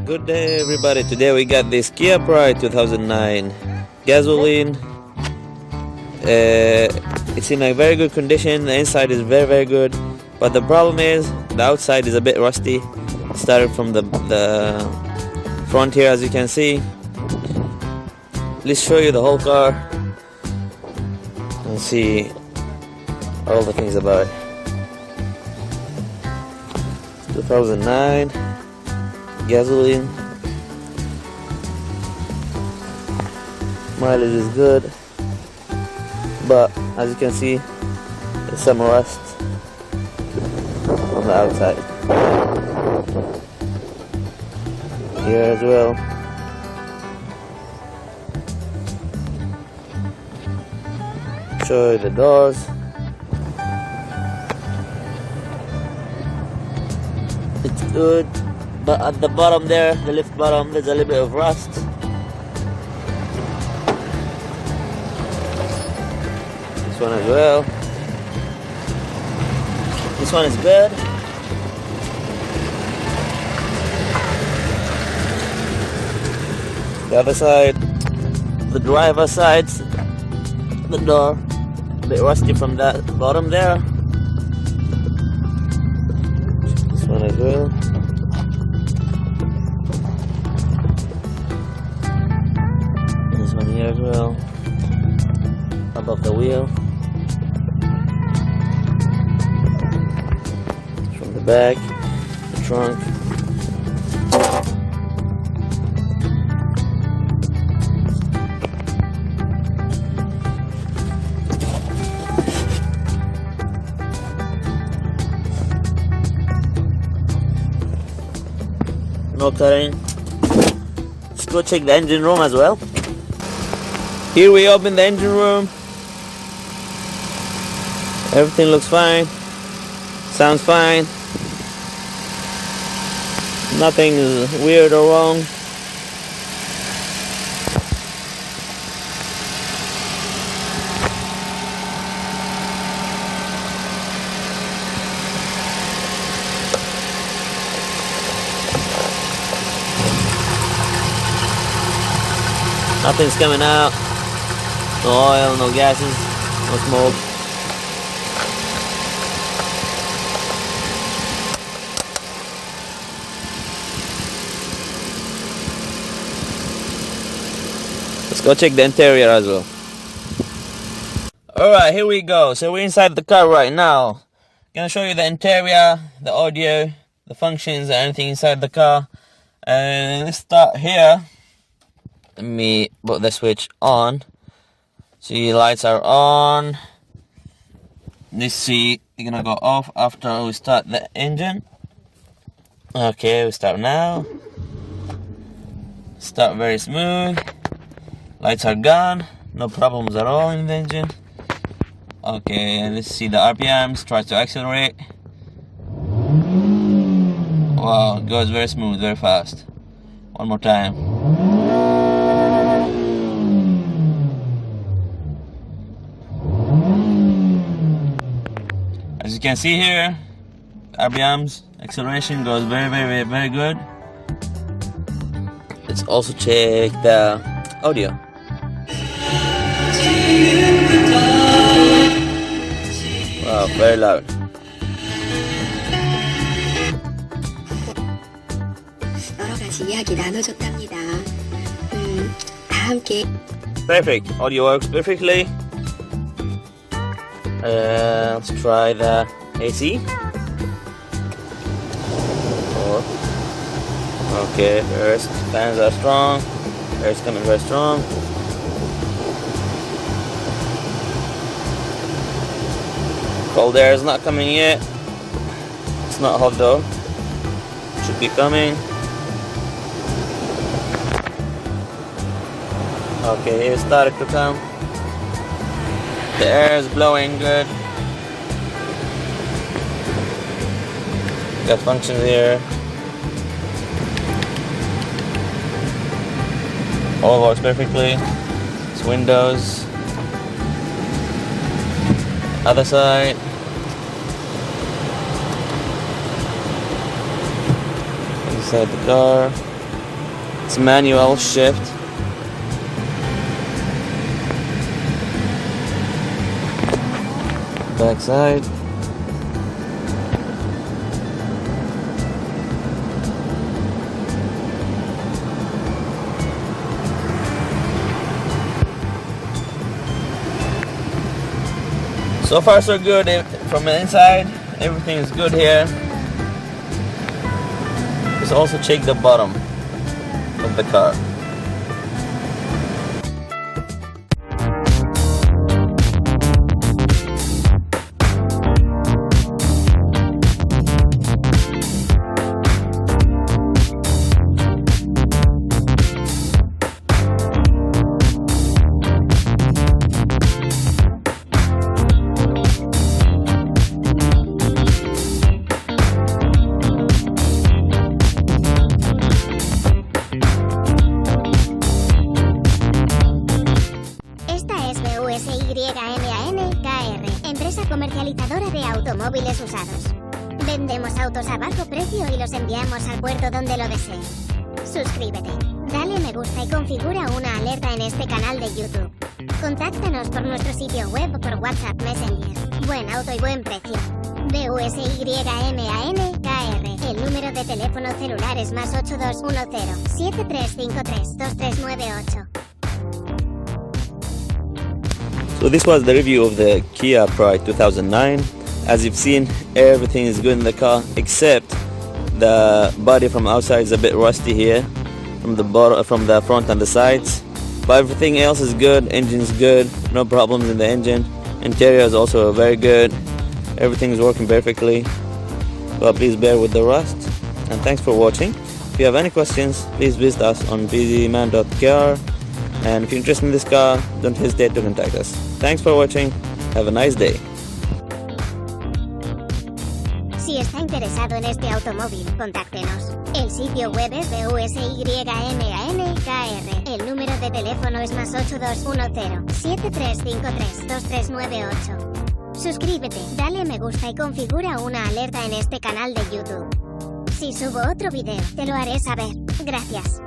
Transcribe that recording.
Good day everybody, today we got this Kia Pride 2009 gasoline. It's in a very good condition, the inside is very good, but the problem is the outside is a bit rusty. It started from the front here, as you can see. Let's show you the whole car and see all the things about it. 2009 gasoline, mileage is good, but as you can see there's some rust on the outside here as well. Show you the doors. It's good, but at the bottom there, the left bottom, there's a little bit of rust. This one as well. This one is good. The other side, the driver's side, the door, a bit rusty from that bottom there. This one as well. This one here as well. Above the wheel. From the back, the trunk. No cutting. Let's go check the engine room as well. Here we open the engine room. Everything looks fine. Sounds fine. Nothing is weird or wrong. Nothing's coming out. No oil, no gases, no smoke. Let's go check the interior as well. Alright, here we go. So we're inside the car right now. Gonna show you the interior, the audio, the functions, and anything inside the car. And let's start here. Let me put the switch on. See, lights are on. Let's see, they're gonna go off after we start the engine. Okay, we start now. Start very smooth. Lights are gone. No problems at all in the engine. Okay, let's see the RPMs. Try to accelerate. Wow, it goes very smooth, very fast. One more time. As you can see here, RPMs, acceleration goes very good. Let's also check the audio. Wow, very loud. Perfect, audio works perfectly. Let's try the AC. Okay, first fans are strong. Air is coming very strong. Cold air is not coming yet. It's not hot though. Should be coming. Okay, it started to come. The air is blowing good. Got functions here. All works perfectly. It's windows. Other side. Inside the car. It's manual shift. Back side. So far so good from the inside. Everything is good here. Let's also check the bottom of the car. USADOS, empresa comercializadora de automóviles usados. Vendemos autos a bajo precio y los enviamos al puerto donde lo desee. Suscríbete, dale me gusta y configura una alerta en este canal de YouTube. Contáctanos por nuestro sitio web o por WhatsApp Messenger. Buen auto y buen precio. BUSYMANKR. El número de teléfono celular es +8210 7353 2398. So this was the review of the Kia Pride 2009. As you've seen, everything is good in the car except the body from outside is a bit rusty here from the front and the sides. But everything else is good. Engine's good, no problems in the engine. Interior is also very good. Everything is working perfectly. But please bear with the rust. And thanks for watching. If you have any questions, please visit us on busyman.kr. And if you're interested in this car, don't hesitate to contact us. Thanks for watching. Have a nice day. Si está interesado en este automóvil, contáctenos. El sitio web es BUSYMANKR. El número de teléfono es +8210 7353 2398. Suscríbete, dale me gusta y configura una alerta en este canal de YouTube. Si subo otro video, te lo haré saber. Gracias.